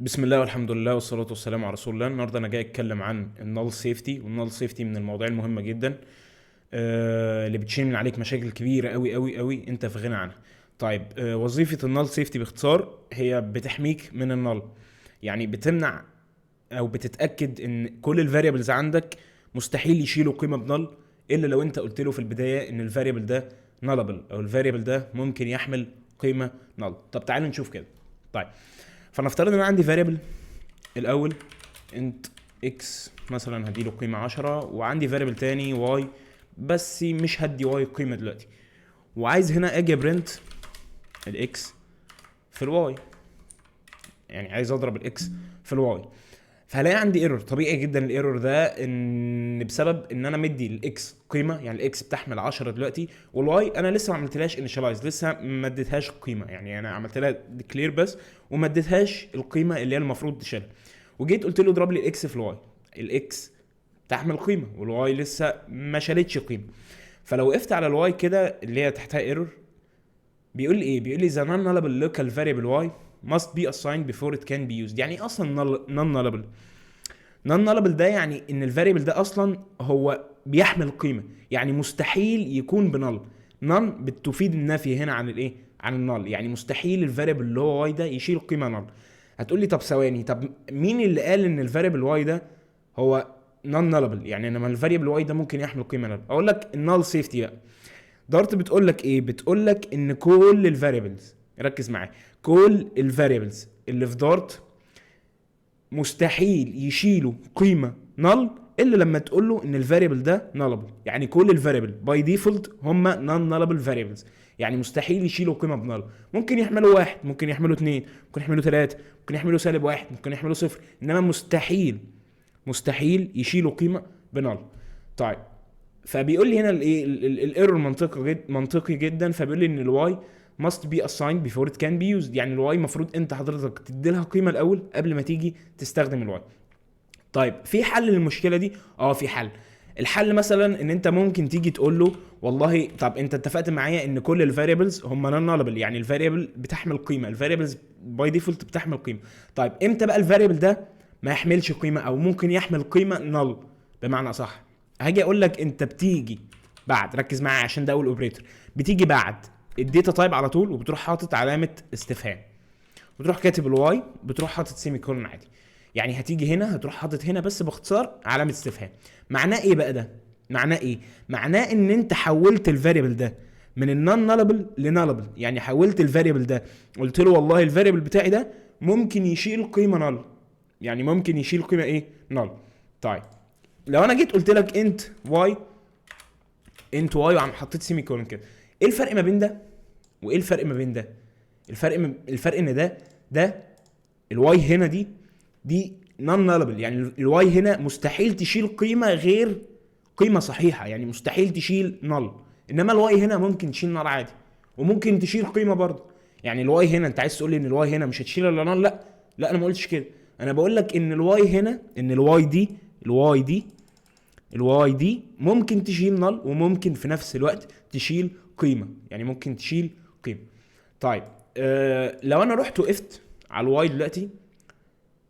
بسم الله والحمد لله والصلاة والسلام على رسول الله. النهارده انا جاي اتكلم عن النال سيفتي، والنال سيفتي من المواضيع المهمة جدا اللي بتشيل من عليك مشاكل كبيرة قوي قوي قوي انت في غنى عنها. طيب، وظيفة النال سيفتي باختصار هي بتحميك من النال، يعني بتمنع او بتتأكد ان كل الفاريبلز عندك مستحيل يشيلوا قيمة بنال الا لو انت قلت له في البداية ان الفاريبل ده نالبل او الفاريبل ده ممكن يحمل قيمة نال. طب تعالوا نشوف كده. طيب، فنفترض ان انا عندي فاريبل الاول انت اكس مثلا هديله قيمه 10، وعندي فاريبل تاني واي بس مش هدي واي قيمه دلوقتي، وعايز هنا اجي برنت الاكس في الواي، يعني عايز اضرب الاكس في الواي. فهلاقي عندي ايرور طبيعي جدا. الايرور ده ان بسبب ان انا مدي الاكس قيمه، يعني الاكس بتحمل 10 دلوقتي، والواي انا لسه ما عملتلهاش انيشالايز، لسه ما اديتهاش قيمه، يعني انا عملت لها ديكلير بس وما اديتهاش القيمه اللي هي المفروض تشيلها. وجيت قلت له اضرب لي الاكس في الواي، الاكس تحمل قيمه والواي لسه ما شالتش قيمه. فلو وقفت على الواي كده اللي هي تحتها ايرور، بيقول لي ايه؟ بيقول لي the non-nullable local variable y must be assigned before it can be used. يعني ايه اصلا non-nullable؟ non-nullable ده يعني ان الفاريبل ده اصلا هو بيحمل قيمه، يعني مستحيل يكون بنل. non بتفيد النفي هنا عن الايه؟ عن النل، يعني مستحيل الفاريبل اللي هو y ده يشيل قيمه نل. هتقول لي طب ثواني، طب مين اللي قال ان الفاريبل y ده هو non nullable؟ يعني لما الفاريبل y ده ممكن يحمل قيمه نل. اقول لك النال سيفتي بقى. دارت بتقول لك ايه؟ بتقول لك ان كل الفاريبلز، ركز معايا، كل الفاريبلز اللي في دارت مستحيل يشيلوا قيمه نل الا لما تقول له ان الفاريبل ده نالبل. يعني كل الفاريبل باي ديفولت هم نون نالبل فاريبلز، يعني مستحيل يشيلوا قيمه بنل. ممكن يحملوا واحد، ممكن يحملوا اتنين، ممكن يحملوا تلاته، ممكن يحملوا سالب واحد، ممكن يحملوا صفر، انما مستحيل يشيلوا قيمه بنل. طيب، فبيقول لي هنا الايه الايرور منطقي جدا. فبيقول لي ان الواي must be assigned before it can be used، يعني الواي المفروض انت حضرتك تدي لها قيمه الاول قبل ما تيجي تستخدم الواي. طيب، في حل للمشكله دي؟ في حل. الحل مثلا ان انت ممكن تيجي تقول له والله طب انت اتفقت معايا ان كل الفاريبلز هم نون نالبل، يعني الفاريبل بتحمل قيمه، الفاريبلز باي ديفولت بتحمل قيمه. طيب امتى بقى الفاريبل ده ما يحملش قيمه او ممكن يحمل قيمه نل؟ بمعنى صح، هاجي اقول لك انت بتيجي بعد، ركز معايا عشان ده اول اوبريتور، بتيجي بعد الداتا تايب على طول وبتروح حاطط علامه استفهام، وتروح كاتب الواي، بتروح حاطط سيمي كولون عادي. يعني هتيجي هنا هتروح حاطط هنا بس باختصار علامه استفهام. معناه ايه بقى ده؟ معناه ايه؟ معناه ان انت حولت الفاريبل ده من النون نالبل لنالبل، يعني حولت الفاريبل ده، قلت له والله الفاريبل بتاعي ده ممكن يشيل قيمه نال، يعني ممكن يشيل قيمه ايه؟ نال. طيب، لو انا جيت قلت لك انت واي وعم حطيت سيمي كولون كده، ايه الفرق ما بين ده وايه الفرق ما بين ده؟ الفرق ان ده الواي هنا دي نون نالبل، يعني الواي هنا مستحيل تشيل قيمه غير قيمه صحيحه، يعني مستحيل تشيل نل. انما الواي هنا ممكن تشيل نل عادي، وممكن تشيل قيمه برضه. يعني الواي هنا انت عايز تقول لي ان الواي هنا مش هتشيل الا نل؟ لا لا، انا ما قلتش كده. انا بقول لك ان الواي هنا، ان الواي دي ممكن تشيل نل وممكن في نفس الوقت تشيل قيمه، يعني ممكن تشيل قيمه. طيب، لو انا رحت وقفت على الواي دلوقتي،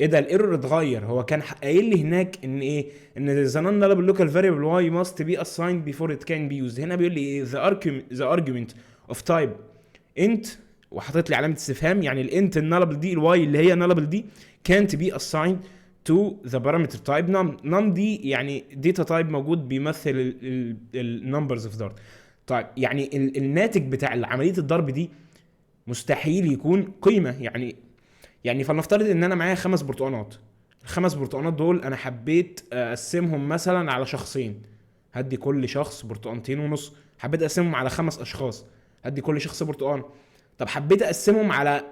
ايه ده؟ الايرور اتغير. هو كان قايل لي هناك ان ايه؟ ان the non-nullable local variable y must be assigned before it can be used. هنا بيقول لي ايه؟ the argument of type int، وحاطط لي علامه استفهام، يعني الانت النالبل دي، الواي اللي هي نالبل دي can't be assigned to the parameter type num دي يعني data type موجود بيمثل النمبرز في دارت. طيب، يعني الناتج بتاع عمليه الضرب دي مستحيل يكون قيمه. يعني فلنفترض ان انا معايا 5 برتقانات، الخمس برتقانات دول انا حبيت اقسمهم مثلا على شخصين، هدي كل شخص برتقانتين ونص. حبيت اقسمهم على 5 اشخاص، هدي كل شخص برتقان. طب حبيت اقسمهم على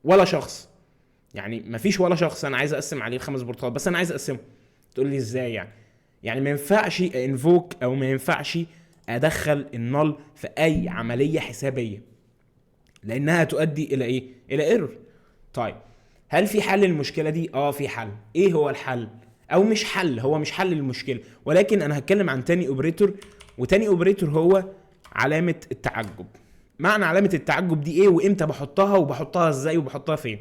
ولا شخص، يعني مفيش ولا شخص انا عايز اقسم عليه الخمس برتقانات، بس انا عايز اقسمه. تقول لي ازاي يعني؟ يعني ما ينفعش انفوك او ما ينفعش ادخل النل في اي عمليه حسابيه، لانها تؤدي الى ايه؟ الى ايرور. طيب، هل في حل للمشكله دي؟ في حل. ايه هو الحل؟ او مش حل، هو مش حل للمشكله، ولكن انا هتكلم عن تاني اوبريتور، وتاني اوبريتور هو علامه التعجب. معنى علامه التعجب دي ايه؟ وامتى بحطها وبحطها ازاي وبحطها فين؟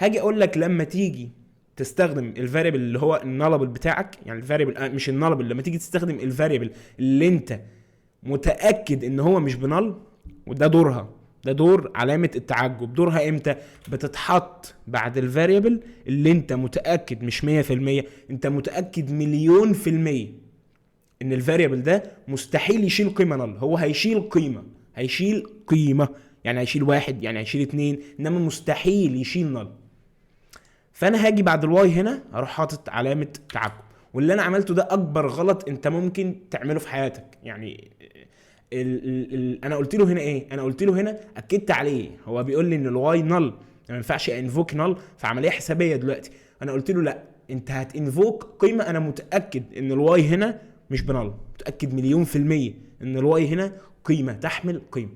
هاجي اقول لك لما تيجي تستخدم الفاريبل اللي هو النالبل بتاعك، يعني الفاريبل مش النالبل، لما تيجي تستخدم الفاريبل اللي انت متاكد ان هو مش بنال، وده دورها، ده دور علامه التعجب. دورها امتى؟ بتتحط بعد الفاريبل اللي انت متاكد مش 100%، انت متاكد مليون في المية ان الفاريبل ده مستحيل يشيل قيمه نال. هو هيشيل قيمه، هيشيل قيمه، يعني هيشيل واحد، يعني هيشيل اتنين، انما مستحيل يشيل نال. فانا هاجي بعد الواي هنا هروح حاطط علامه تعجب. واللي انا عملته ده اكبر غلط انت ممكن تعمله في حياتك. يعني انا قلت له هنا ايه؟ انا قلت له هنا اكدت عليه، هو بيقول لي ان الواي نل، ما ينفعش انفوك نل في عمليه حسابيه دلوقتي. انا قلت له لا، انت هتنفوك قيمه انا متاكد ان الواي هنا مش بنل، متاكد مليون في الميه ان الواي هنا قيمه تحمل قيمه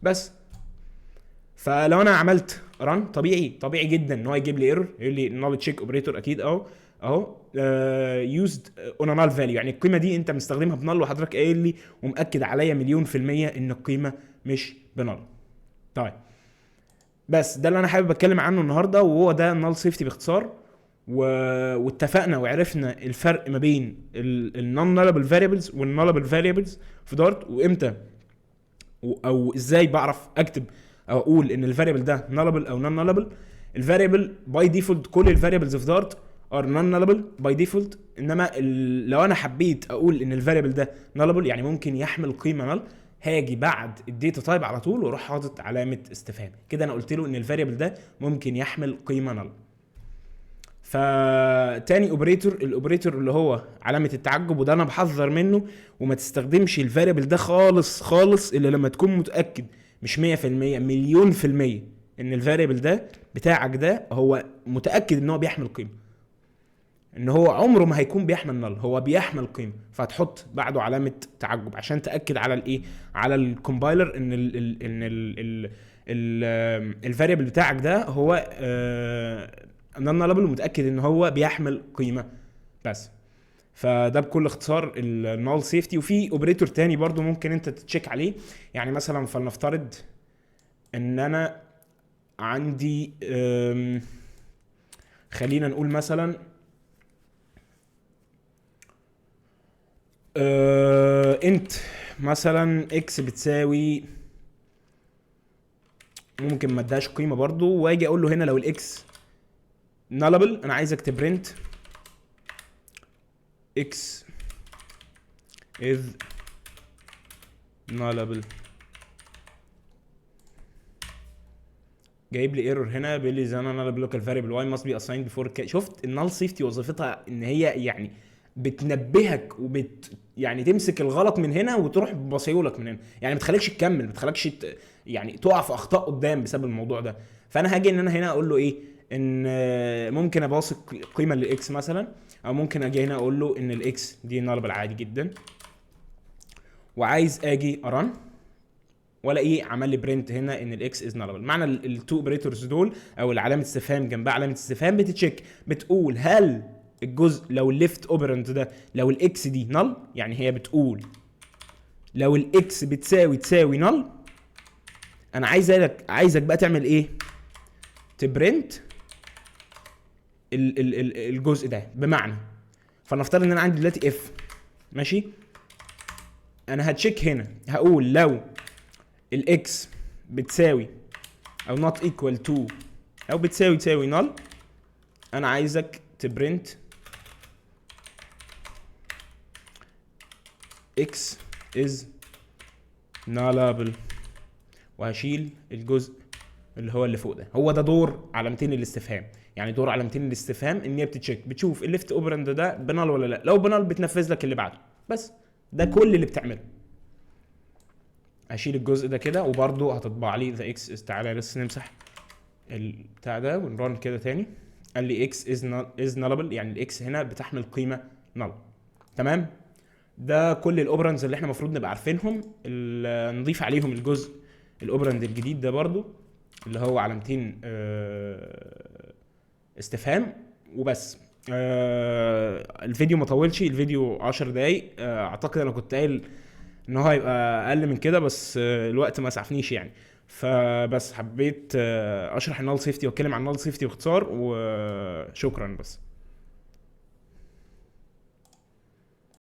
بس. فلو انا عملت ران طبيعي جدا ان هو يجيب لي ايرور، يقول لي نال تشيك اوبريتور اكيد اهو يوزد اون نال فاليو، يعني القيمه دي انت مستخدمها بنال وحضرتك قايل لي ومأكد عليا مليون في الميه ان القيمه مش بنال. طيب بس ده اللي انا حابب اتكلم عنه النهارده، وهو ده النال سيفتي باختصار. واتفقنا وعرفنا الفرق ما بين النون نالبل فاريبلز والنالبل فاريبلز في دارت، وامتى او ازاي بعرف اكتب او اقول ان الفاريبل ده نالبل او نون نالبل. الفاريبل باي ديفولت، كل الفاريبلز في دارت ار نون نالبل باي ديفولت، انما لو انا حبيت اقول ان الفاريبل ده نالبل يعني ممكن يحمل قيمه نال، هاجي بعد الداتا تايب على طول واروح حاطط علامه استفهام كده. انا قلت له ان الفاريبل ده ممكن يحمل قيمه نال. فتاني اوبريتور، الاوبريتور اللي هو علامه التعجب، وده انا بحذر منه، وما تستخدمش الفاريبل ده خالص خالص الا لما تكون متاكد مش 100% مليون في الميه ان الفاريبل ده بتاعك ده هو متاكد ان هو بيحمل قيمه، ان هو عمره ما هيكون بيحمل نل، هو بيحمل قيمه. فتحط بعده علامه تعجب عشان تاكد على الايه، على الكومبايلر ان الفاريبل بتاعك ده هو نون نالبل، ومتاكد ان هو بيحمل قيمه بس. فده بكل اختصار النال سيفتي. وفي اوبريتور تاني برضو ممكن انت تتشيك عليه، يعني مثلا فلنفترض ان انا عندي خلينا نقول مثلا انت مثلا اكس بتساوي، ممكن ما ادهاش قيمه برضو، واجي اقول له هنا لو الاكس نالبل انا عايزك تبرنت x is nullable. جايب لي ايرور هنا بيقول لي زي انا nullable local variable y must be assigned before شفت النال سيفتي وظيفتها ان هي يعني بتنبهك يعني تمسك الغلط من هنا وتروح بصيولك من هنا، يعني ما تخليكش تكمل، ما تخليكش يعني تقع في اخطاء قدام بسبب الموضوع ده. فانا هاجي ان انا هنا اقول له ايه، ان ممكن اباصق قيمه للاكس مثلا، او ممكن اجي هنا اقول له ان الاكس دي نالبل عادي جدا، وعايز اجي اران ولا ايه، عمل لي برنت هنا ان الاكس از نالبل. معنى التو اوبريتورز دول او العلامه استفهام جنبها علامه استفهام بتتشيك، بتقول هل الجزء لو الليفت اوبرنت ده لو الاكس دي نال، يعني هي بتقول لو الاكس تساوي نال، انا عايزك بقى تعمل ايه، تبرنت الجزء ده. بمعنى فنفترض ان انا عندي دلوقتي اف ماشي، انا هتشيك هنا هقول لو الاكس بتساوي او not equal to او تساوي null، انا عايزك تبرنت x is nullable، وهشيل الجزء اللي هو اللي فوق ده. هو ده دور علامتين الاستفهام، يعني دور علامتين الاستفهام ان هي بتتشيك، بتشوف الليفت اوبرند ده بنال ولا لا، لو بنال بتنفذ لك اللي بعده بس. ده كل اللي بتعمله. هشيل الجزء ده كده، وبرده هتطبع لي ذا اكس از، تعالى بس نمسح البتاع ده ونرن كده تاني. قال لي اكس از نالبل، يعني الاكس هنا بتحمل قيمه نال. تمام، ده كل الاوبرندز اللي احنا المفروض نبقى عارفينهم. نضيف عليهم الجزء الاوبرند الجديد ده برضو اللي هو علامتين استفهام وبس. الفيديو ما طولش، الفيديو 10 دقايق. اعتقد انا كنت قايل ان هو هيبقى اقل من كده، بس الوقت ما اسعفنيش يعني. فبس حبيت اشرح النال سيفتي واتكلم عن النال سيفتي باختصار، وشكرا بس.